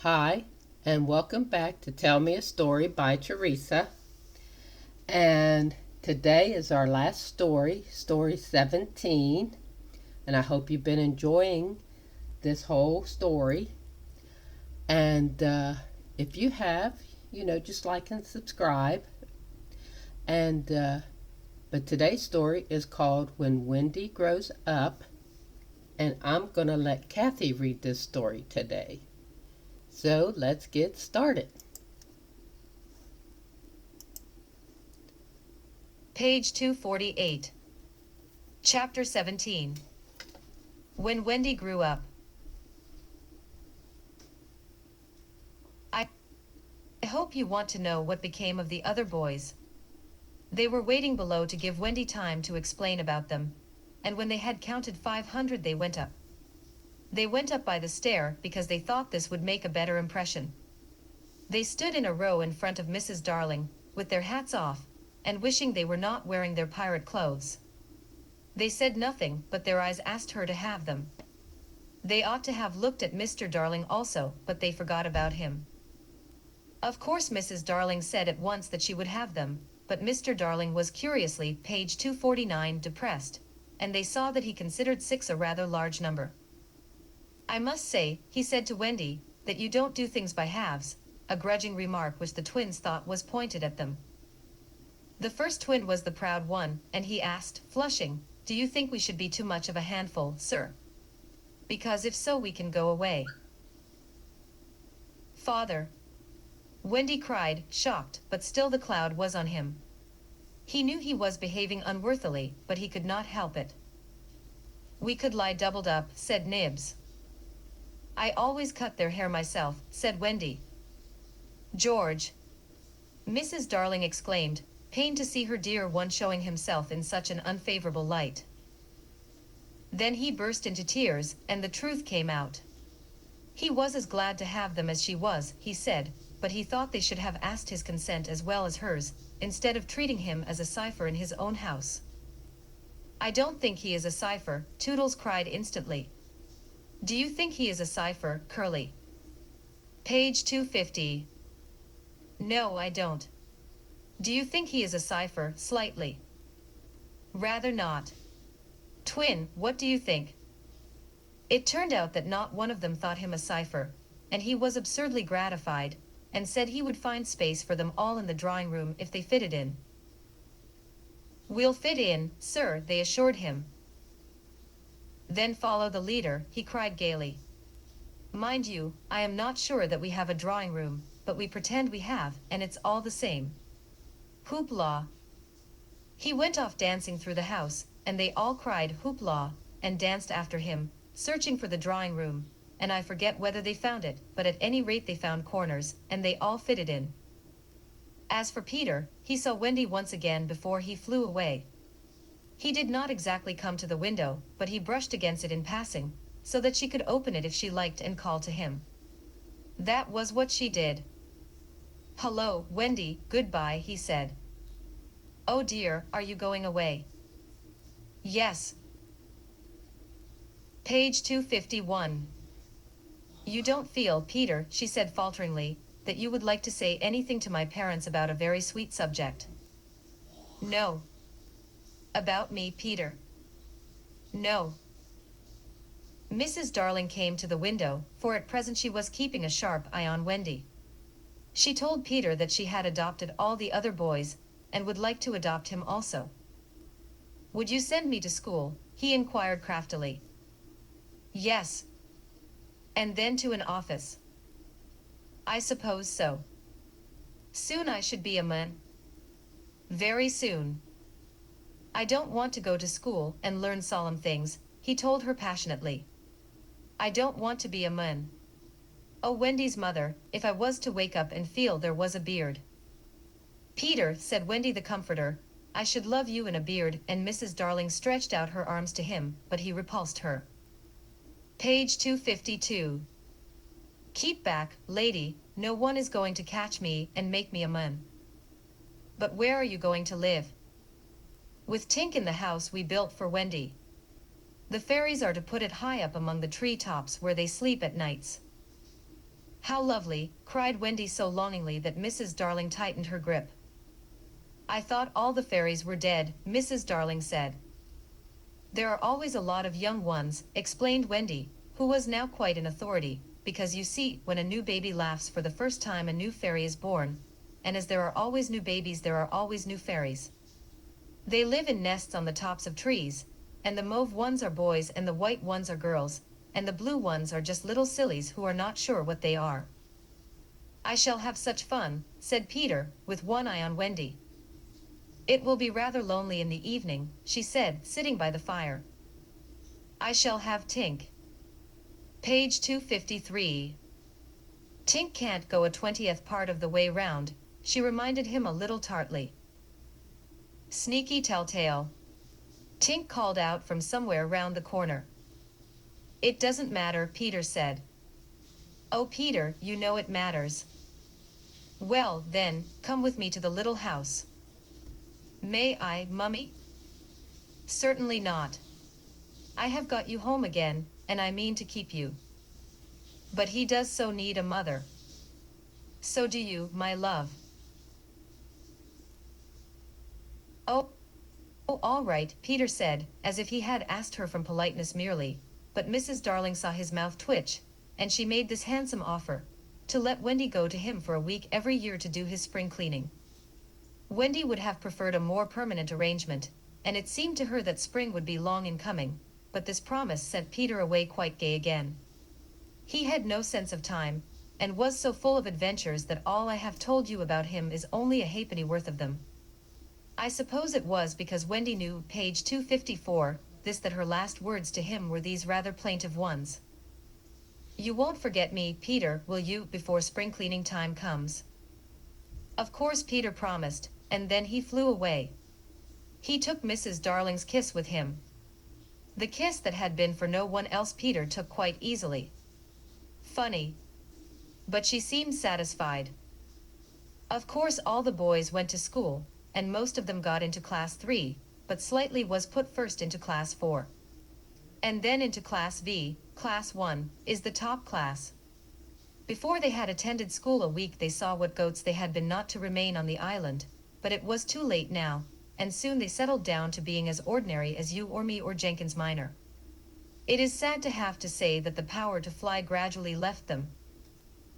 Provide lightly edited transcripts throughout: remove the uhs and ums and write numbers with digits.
Hi, and welcome back to Tell Me a Story by Teresa. And today is our last story, story 17. And I hope you've been enjoying this whole story. And if you have, just like and subscribe. And but today's story is called When Wendy Grows Up. And I'm going to let Kathy read this story today. So let's get started. Page 248. Chapter 17. When Wendy Grew Up. I hope you want to know what became of the other boys. They were waiting below to give Wendy time to explain about them, and when they had counted 500 they went up. They went up by the stair because they thought this would make a better impression. They stood in a row in front of Mrs. Darling, with their hats off, and wishing they were not wearing their pirate clothes. They said nothing, but their eyes asked her to have them. They ought to have looked at Mr. Darling also, but they forgot about him. Of course Mrs. Darling said at once that she would have them, but Mr. Darling was curiously, page 249, depressed, and they saw that he considered 6 a rather large number. I must say, he said to Wendy, that you don't do things by halves, a grudging remark which the twins thought was pointed at them. The first twin was the proud one, and he asked, flushing, "Do you think we should be too much of a handful, sir? Because if so we can go away." "Father," Wendy cried, shocked, but still the cloud was on him. He knew he was behaving unworthily, but he could not help it. "We could lie doubled up," said Nibs. "I always cut their hair myself," said Wendy. "George," Mrs. Darling exclaimed, pained to see her dear one showing himself in such an unfavorable light. Then he burst into tears, and the truth came out. He was as glad to have them as she was, he said, but he thought they should have asked his consent as well as hers, instead of treating him as a cipher in his own house. "I don't think he is a cipher," Toodles cried instantly. "Do you think he is a cipher, Curly?" Page 250. "No, I don't." "Do you think he is a cipher, Slightly?" "Rather not." "Twin, what do you think?" It turned out that not one of them thought him a cipher, and he was absurdly gratified, and said he would find space for them all in the drawing-room if they fitted in. "We'll fit in, sir," they assured him. "Then follow the leader," he cried gaily. "Mind you, I am not sure that we have a drawing-room, but we pretend we have, and it's all the same. Hoopla!" He went off dancing through the house, and they all cried hoopla, and danced after him, searching for the drawing-room, and I forget whether they found it, but at any rate they found corners, and they all fitted in. As for Peter, he saw Wendy once again before he flew away. He did not exactly come to the window, but he brushed against it in passing, so that she could open it if she liked and call to him. That was what she did. "Hello, Wendy, goodbye," he said. "Oh dear, are you going away?" "Yes." Page 251. "You don't feel, Peter," she said falteringly, "that you would like to say anything to my parents about a very sweet subject?" "No." "About me, Peter?" "No." Mrs. Darling came to the window, for at present she was keeping a sharp eye on Wendy. She told Peter that she had adopted all the other boys, and would like to adopt him also. "Would you send me to school?" he inquired craftily. "Yes." "And then to an office?" "I suppose so." "Soon I should be a man?" "Very soon." "I don't want to go to school and learn solemn things," he told her passionately. "I don't want to be a man. Oh, Wendy's mother, if I was to wake up and feel there was a beard." "Peter," said Wendy the comforter, "I should love you in a beard," and Mrs. Darling stretched out her arms to him, but he repulsed her. Page 252. "Keep back, lady, no one is going to catch me and make me a man." "But where are you going to live?" "With Tink in the house we built for Wendy. The fairies are to put it high up among the tree tops where they sleep at nights." How lovely, cried Wendy so longingly that Mrs. Darling tightened her grip. I thought all the fairies were dead, Mrs. Darling said. There are always a lot of young ones, explained Wendy, who was now quite an authority, because you see, when a new baby laughs for the first time a new fairy is born, and as there are always new babies there are always new fairies. They live in nests on the tops of trees, and the mauve ones are boys and the white ones are girls, and the blue ones are just little sillies who are not sure what they are. I shall have such fun, said Peter, with one eye on Wendy. It will be rather lonely in the evening, she said, sitting by the fire. I shall have Tink. Page 253. Tink can't go a 20th part of the way round, she reminded him a little tartly. Sneaky telltale. Tink called out from somewhere round the corner. It doesn't matter, Peter said. Oh, Peter, you know it matters. Well, then, come with me to the little house. May I, Mummy? Certainly not. I have got you home again, and I mean to keep you. But he does so need a mother. So do you, my love. Oh, all right, Peter said, as if he had asked her from politeness merely, but Mrs. Darling saw his mouth twitch, and she made this handsome offer, to let Wendy go to him for a week every year to do his spring cleaning. Wendy would have preferred a more permanent arrangement, and it seemed to her that spring would be long in coming, but this promise sent Peter away quite gay again. He had no sense of time, and was so full of adventures that all I have told you about him is only a halfpenny worth of them. I suppose it was because Wendy knew, page 254, that her last words to him were these rather plaintive ones. You won't forget me, Peter, will you, before spring cleaning time comes? Of course Peter promised, and then he flew away. He took Mrs. Darling's kiss with him. The kiss that had been for no one else Peter took quite easily. Funny. But she seemed satisfied. Of course all the boys went to school, and most of them got into class 3, but Slightly was put first into class 4. And then into class V, class 1, is the top class. Before they had attended school a week they saw what goats they had been not to remain on the island, but it was too late now, and soon they settled down to being as ordinary as you or me or Jenkins Minor. It is sad to have to say that the power to fly gradually left them.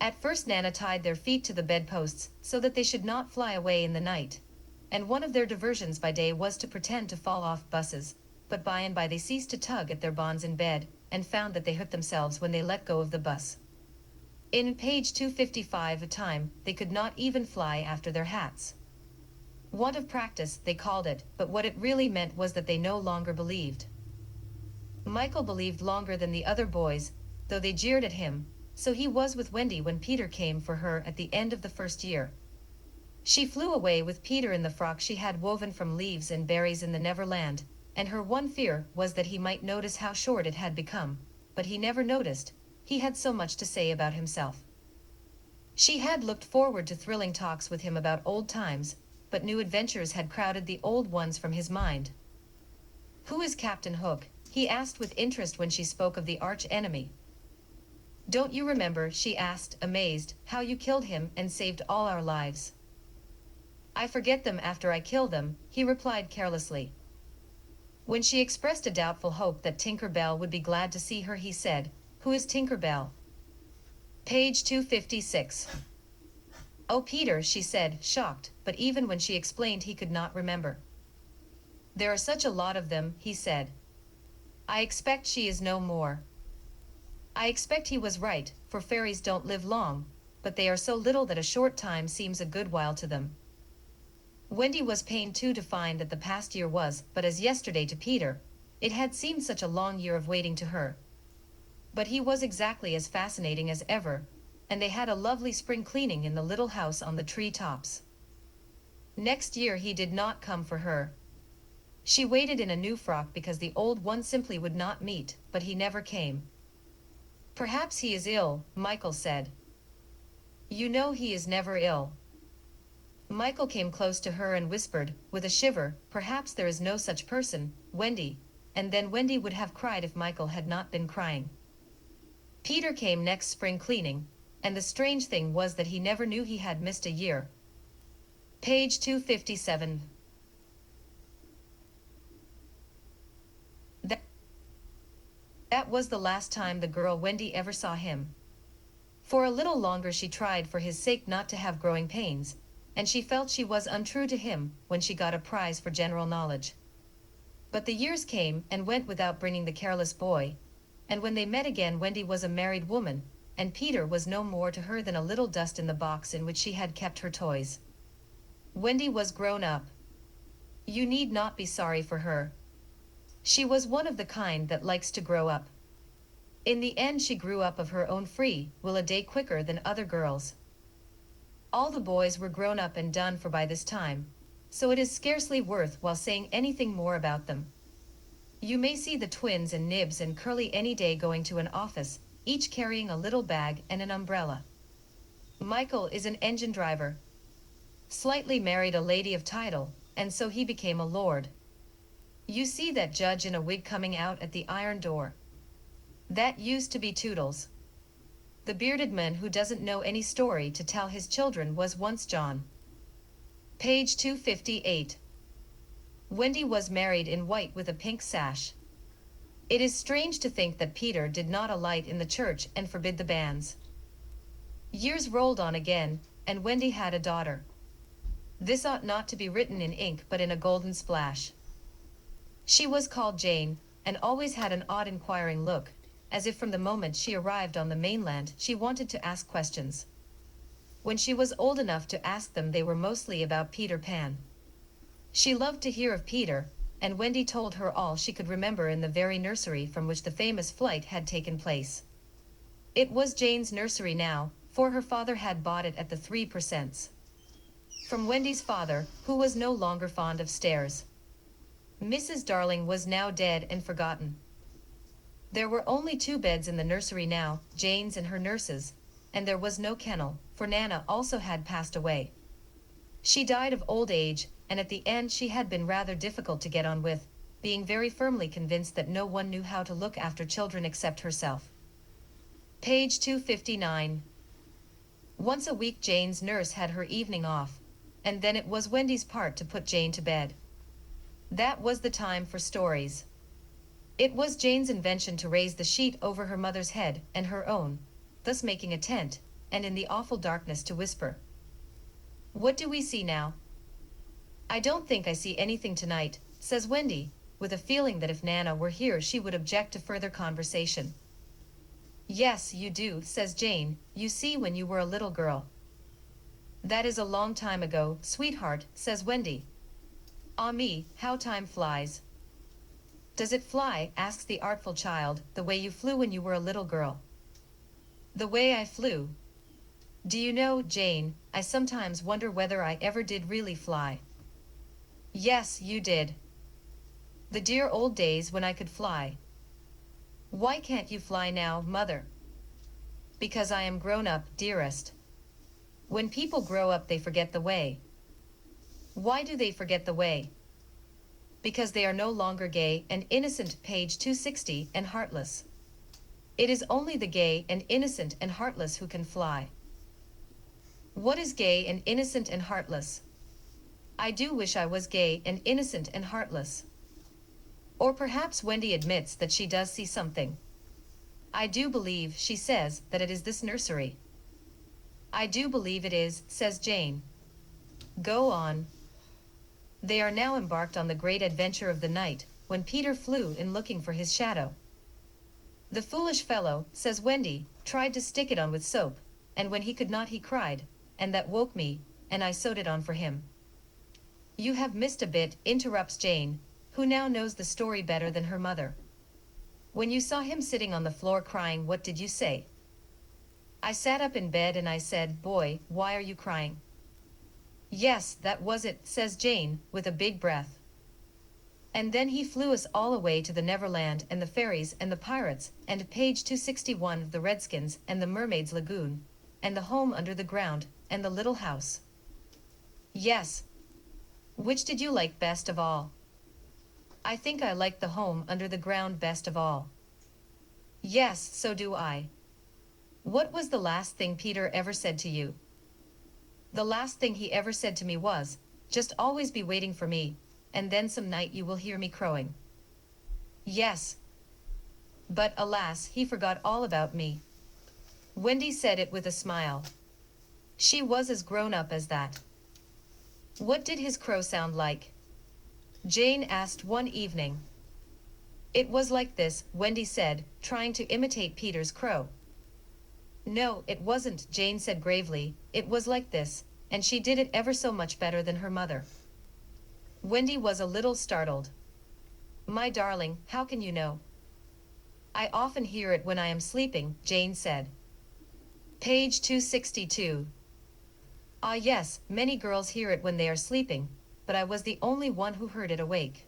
At first Nana tied their feet to the bedposts so that they should not fly away in the night, and one of their diversions by day was to pretend to fall off buses, but by and by they ceased to tug at their bonds in bed, and found that they hurt themselves when they let go of the bus. In page 255 a time, they could not even fly after their hats. Want of practice, they called it, but what it really meant was that they no longer believed. Michael believed longer than the other boys, though they jeered at him, so he was with Wendy when Peter came for her at the end of the first year. She flew away with Peter in the frock she had woven from leaves and berries in the Neverland, and her one fear was that he might notice how short it had become, but he never noticed, he had so much to say about himself. She had looked forward to thrilling talks with him about old times, but new adventures had crowded the old ones from his mind. Who is Captain Hook? He asked with interest when she spoke of the arch enemy. Don't you remember, she asked, amazed, how you killed him and saved all our lives? I forget them after I kill them, he replied carelessly. When she expressed a doubtful hope that Tinker Bell would be glad to see her, he said, Who is Tinker Bell? Page 256. Oh, Peter, she said, shocked, but even when she explained he could not remember. There are such a lot of them, he said. I expect she is no more. I expect he was right, for fairies don't live long, but they are so little that a short time seems a good while to them. Wendy was pained too to find that the past year was but as yesterday to Peter. It had seemed such a long year of waiting to her. But he was exactly as fascinating as ever, and they had a lovely spring cleaning in the little house on the tree tops. Next year he did not come for her. She waited in a new frock because the old one simply would not meet, but he never came. Perhaps he is ill, Michael said. You know he is never ill. Michael came close to her and whispered, with a shiver, perhaps there is no such person, Wendy, and then Wendy would have cried if Michael had not been crying. Peter came next spring cleaning, and the strange thing was that he never knew he had missed a year. Page 257. That was the last time the girl Wendy ever saw him. For a little longer she tried for his sake not to have growing pains, and she felt she was untrue to him when she got a prize for general knowledge. But the years came and went without bringing the careless boy, and when they met again Wendy was a married woman, and Peter was no more to her than a little dust in the box in which she had kept her toys. Wendy was grown up. You need not be sorry for her. She was one of the kind that likes to grow up. In the end she grew up of her own free will a day quicker than other girls. All the boys were grown up and done for by this time, so it is scarcely worth while saying anything more about them. You may see the twins and Nibs and Curly any day going to an office, each carrying a little bag and an umbrella. Michael is an engine driver. Slightly married a lady of title, and so he became a lord. You see that judge in a wig coming out at the iron door. That used to be Toodles. The bearded man who doesn't know any story to tell his children was once John. Page 258. Wendy was married in white with a pink sash. It is strange to think that Peter did not alight in the church and forbid the banns. Years rolled on again, and Wendy had a daughter. This ought not to be written in ink but in a golden splash. She was called Jane, and always had an odd inquiring look, as if from the moment she arrived on the mainland she wanted to ask questions. When she was old enough to ask them they were mostly about Peter Pan. She loved to hear of Peter, and Wendy told her all she could remember in the very nursery from which the famous flight had taken place. It was Jane's nursery now, for her father had bought it at the 3%. From Wendy's father, who was no longer fond of stairs. Mrs. Darling was now dead and forgotten. There were only 2 beds in the nursery now, Jane's and her nurse's, and there was no kennel, for Nana also had passed away. She died of old age, and at the end she had been rather difficult to get on with, being very firmly convinced that no one knew how to look after children except herself. Page 259. Once a week Jane's nurse had her evening off, and then it was Wendy's part to put Jane to bed. That was the time for stories. It was Jane's invention to raise the sheet over her mother's head and her own, thus making a tent, and in the awful darkness to whisper. What do we see now? I don't think I see anything tonight, says Wendy, with a feeling that if Nana were here she would object to further conversation. Yes, you do, says Jane, you see when you were a little girl. That is a long time ago, sweetheart, says Wendy. Ah me, how time flies. Does it fly, asks the artful child, the way you flew when you were a little girl? The way I flew? Do you know, Jane, I sometimes wonder whether I ever did really fly. Yes, you did. The dear old days when I could fly. Why can't you fly now, mother? Because I am grown up, dearest. When people grow up they forget the way. Why do they forget the way? Because they are no longer gay and innocent, page 260, and heartless. It is only the gay and innocent and heartless who can fly. What is gay and innocent and heartless? I do wish I was gay and innocent and heartless. Or perhaps Wendy admits that she does see something. I do believe, she says, that it is this nursery. I do believe it is, says Jane. Go on. They are now embarked on the great adventure of the night, when Peter flew in looking for his shadow. The foolish fellow, says Wendy, tried to stick it on with soap, and when he could not he cried, and that woke me, and I sewed it on for him. You have missed a bit, interrupts Jane, who now knows the story better than her mother. When you saw him sitting on the floor crying, what did you say? I sat up in bed and I said, boy, why are you crying? Yes, that was it, says Jane, with a big breath. And then he flew us all away to the Neverland and the fairies and the pirates, and page 261 of the Redskins and the Mermaid's Lagoon, and the home under the ground, and the little house. Yes. Which did you like best of all? I think I liked the home under the ground best of all. Yes, so do I. What was the last thing Peter ever said to you? The last thing he ever said to me was, just always be waiting for me, and then some night you will hear me crowing. Yes. But alas, he forgot all about me. Wendy said it with a smile. She was as grown up as that. What did his crow sound like? Jane asked one evening. It was like this, Wendy said, trying to imitate Peter's crow. No, it wasn't, Jane said gravely. It was like this, and she did it ever so much better than her mother. Wendy was a little startled. My darling, how can you know? I often hear it when I am sleeping, Jane said. Page 262. Ah yes, many girls hear it when they are sleeping, but I was the only one who heard it awake.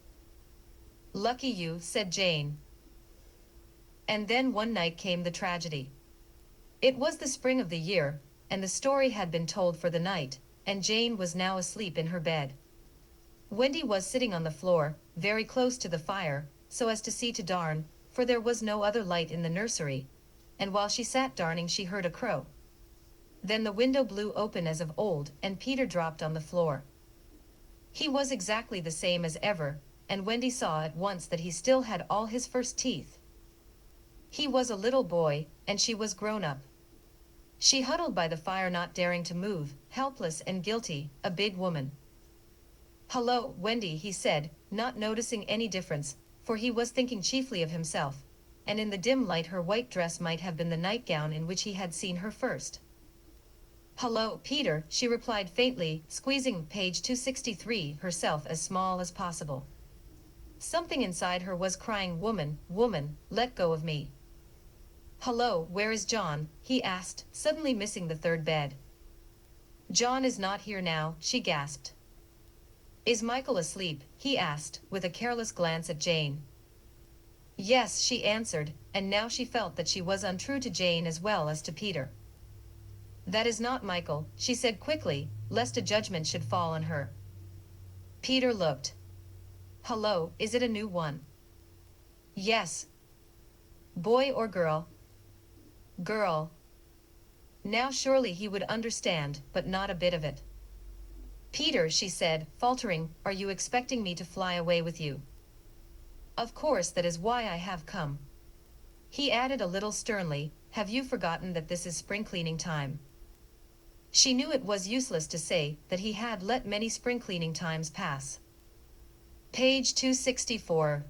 Lucky you, said Jane. And then one night came the tragedy. It was the spring of the year, and the story had been told for the night, and Jane was now asleep in her bed. Wendy was sitting on the floor, very close to the fire, so as to see to darn, for there was no other light in the nursery, and while she sat darning she heard a crow. Then the window blew open as of old, and Peter dropped on the floor. He was exactly the same as ever, and Wendy saw at once that he still had all his first teeth. He was a little boy, and she was grown up. She huddled by the fire, not daring to move, helpless and guilty, a big woman. Hello, Wendy, he said, not noticing any difference, for he was thinking chiefly of himself, and in the dim light her white dress might have been the nightgown in which he had seen her first. Hello, Peter, she replied faintly, squeezing page 263 herself as small as possible. Something inside her was crying, woman, woman, let go of me. Hello, where is John? He asked, suddenly missing the third bed. John is not here now, she gasped. Is Michael asleep? He asked, with a careless glance at Jane. Yes, she answered, and now she felt that she was untrue to Jane as well as to Peter. That is not Michael, she said quickly, lest a judgment should fall on her. Peter looked. Hello, is it a new one? Yes. Boy or girl? Girl. Now surely he would understand, but not a bit of it. Peter, she said, faltering, are you expecting me to fly away with you? Of course, that is why I have come. He added a little sternly, have you forgotten that this is spring cleaning time? She knew it was useless to say that he had let many spring cleaning times pass. Page 264.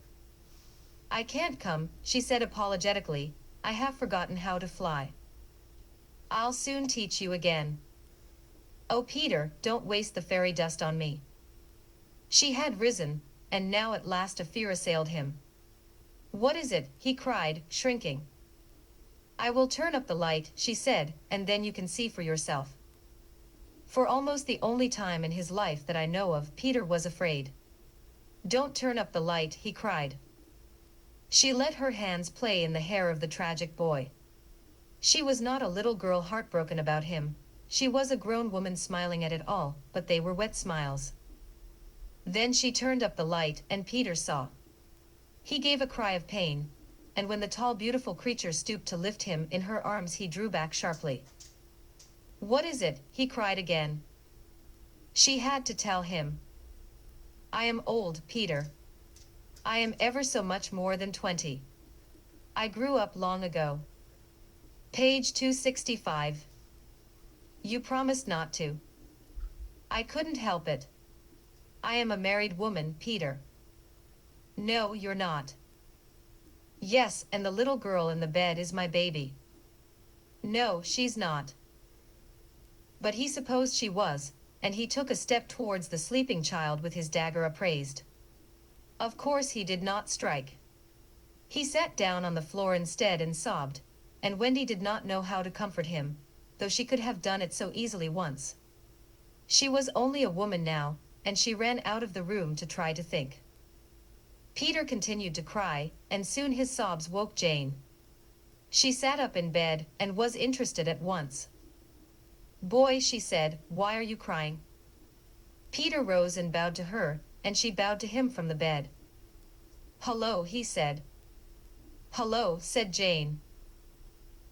I can't come, she said apologetically, I have forgotten how to fly. I'll soon teach you again. Oh, Peter, don't waste the fairy dust on me. She had risen, and now at last a fear assailed him. What is it? He cried, shrinking. I will turn up the light, she said, and then you can see for yourself. For almost the only time in his life that I know of, Peter was afraid. Don't turn up the light, he cried. She let her hands play in the hair of the tragic boy. She was not a little girl heartbroken about him. She was a grown woman smiling at it all, but they were wet smiles. Then she turned up the light, and Peter saw. He gave a cry of pain, and when the tall beautiful creature stooped to lift him in her arms he drew back sharply. What is it? He cried again. She had to tell him. I am old, Peter. I am ever so much more than 20. I grew up long ago. Page 265. You promised not to. I couldn't help it. I am a married woman, Peter. No, you're not. Yes, and the little girl in the bed is my baby. No, she's not. But he supposed she was, and he took a step towards the sleeping child with his dagger upraised. Of course he did not strike. He sat down on the floor instead and sobbed, and Wendy did not know how to comfort him, though she could have done it so easily once. She was only a woman now, and she ran out of the room to try to think. Peter continued to cry, and soon his sobs woke Jane. She sat up in bed, and was interested at once. Boy, she said, why are you crying? Peter rose and bowed to her, and she bowed to him from the bed. Hello, he said. Hello, said Jane.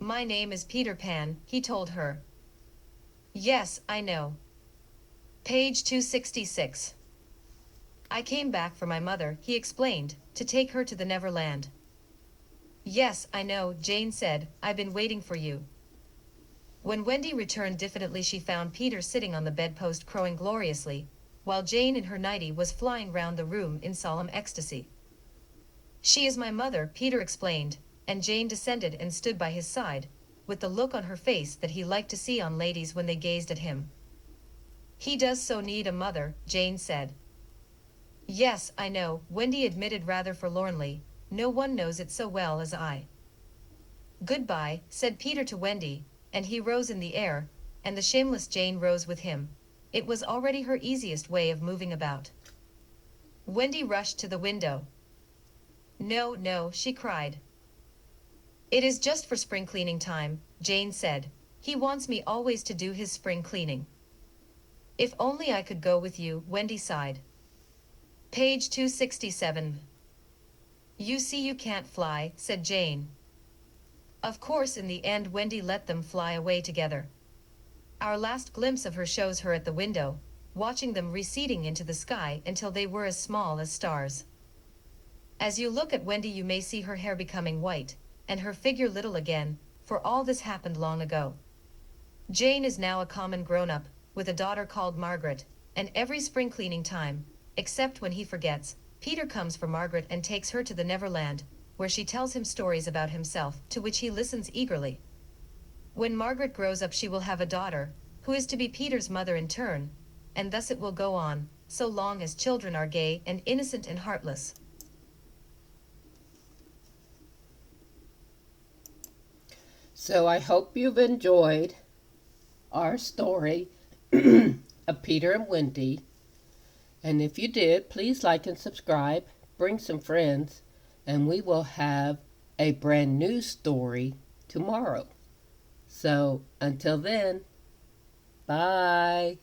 My name is Peter Pan, he told her. Yes, I know. Page 266. I came back for my mother, he explained, to take her to the Neverland. Yes, I know, Jane said, I've been waiting for you. When Wendy returned diffidently, she found Peter sitting on the bedpost crowing gloriously, while Jane in her nightie was flying round the room in solemn ecstasy. She is my mother, Peter explained, and Jane descended and stood by his side, with the look on her face that he liked to see on ladies when they gazed at him. He does so need a mother, Jane said. Yes, I know, Wendy admitted rather forlornly, no one knows it so well as I. Goodbye, said Peter to Wendy, and he rose in the air, and the shameless Jane rose with him. It was already her easiest way of moving about. Wendy rushed to the window. No, no, she cried. It is just for spring cleaning time, Jane said. He wants me always to do his spring cleaning. If only I could go with you, Wendy sighed. Page 267. You see you can't fly, said Jane. Of course in the end Wendy let them fly away together. Our last glimpse of her shows her at the window, watching them receding into the sky until they were as small as stars. As you look at Wendy you may see her hair becoming white, and her figure little again, for all this happened long ago. Jane is now a common grown-up, with a daughter called Margaret, and every spring cleaning time, except when he forgets, Peter comes for Margaret and takes her to the Neverland, where she tells him stories about himself, to which he listens eagerly. When Margaret grows up she will have a daughter, who is to be Peter's mother in turn, and thus it will go on, so long as children are gay and innocent and heartless. So I hope you've enjoyed our story of Peter and Wendy. And if you did, please like and subscribe, bring some friends, and we will have a brand new story tomorrow. So until then, bye.